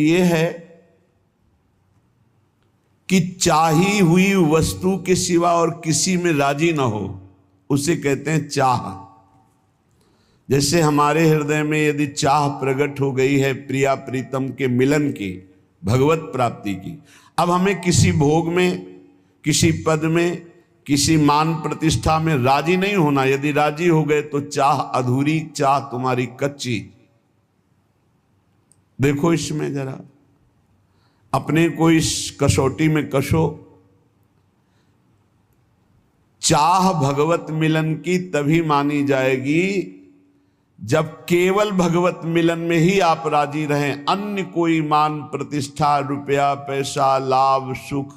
ये है कि चाही हुई वस्तु के सिवा और किसी में राजी ना हो, उसे कहते हैं चाह। जैसे हमारे हृदय में यदि चाह प्रकट हो गई है प्रिया प्रीतम के मिलन की, भगवत प्राप्ति की, अब हमें किसी भोग में, किसी पद में, किसी मान प्रतिष्ठा में राजी नहीं होना। यदि राजी हो गए तो चाह अधूरी, चाह तुम्हारी कच्ची। देखो इसमें जरा अपने को इस कसौटी में कसो। चाह भगवत मिलन की तभी मानी जाएगी जब केवल भगवत मिलन में ही आप राजी रहें। अन्य कोई मान प्रतिष्ठा, रुपया, पैसा, लाभ, सुख,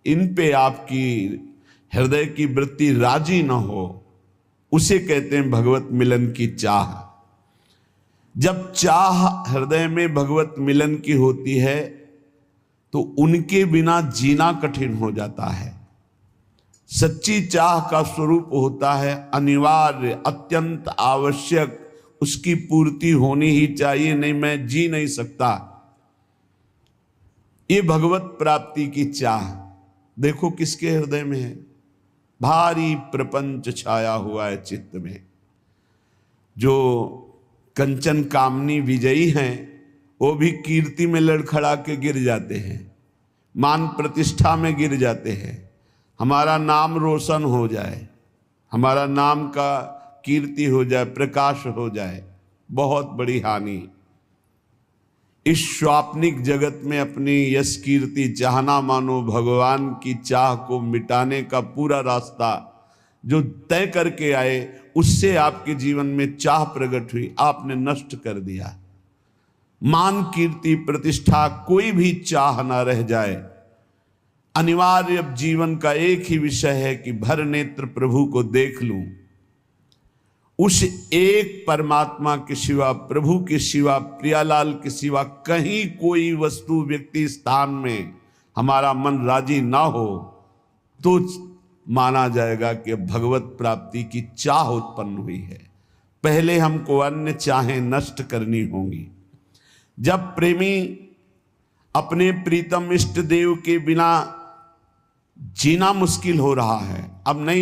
इन पे आपकी हृदय की वृत्ति राजी न हो, उसे कहते हैं भगवत मिलन की चाह। जब चाह हृदय में भगवत मिलन की होती है तो उनके बिना जीना कठिन हो जाता है। सच्ची चाह का स्वरूप होता है अनिवार्य, अत्यंत आवश्यक, उसकी पूर्ति होनी ही चाहिए, नहीं मैं जी नहीं सकता। ये भगवत प्राप्ति की चाह देखो किसके हृदय में है। भारी प्रपंच छाया हुआ है चित्त में। जो कंचन कामनी विजयी हैं वो भी कीर्ति में लड़खड़ा के गिर जाते हैं, मान प्रतिष्ठा में गिर जाते हैं। हमारा नाम रोशन हो जाए, हमारा नाम का कीर्ति हो जाए, प्रकाश हो जाए, बहुत बड़ी हानि। इस स्वाप्निक जगत में अपनी यश कीर्ति चाहना मानो भगवान की चाह को मिटाने का पूरा रास्ता जो तय करके आए, उससे आपके जीवन में चाह प्रकट हुई, आपने नष्ट कर दिया। मान कीर्ति प्रतिष्ठा कोई भी चाह ना रह जाए। अनिवार्य जीवन का एक ही विषय है कि भर नेत्र प्रभु को देख लूं। उस एक परमात्मा के सिवा, प्रभु के सिवा, प्रियालाल के सिवा कहीं कोई वस्तु, व्यक्ति, स्थान में हमारा मन राजी ना हो तो माना जाएगा कि भगवत प्राप्ति की चाह उत्पन्न हुई है। पहले हमको अन्य चाहें नष्ट करनी होंगी। जब प्रेमी अपने प्रीतम इष्ट देव के बिना जीना मुश्किल हो रहा है, अब नहीं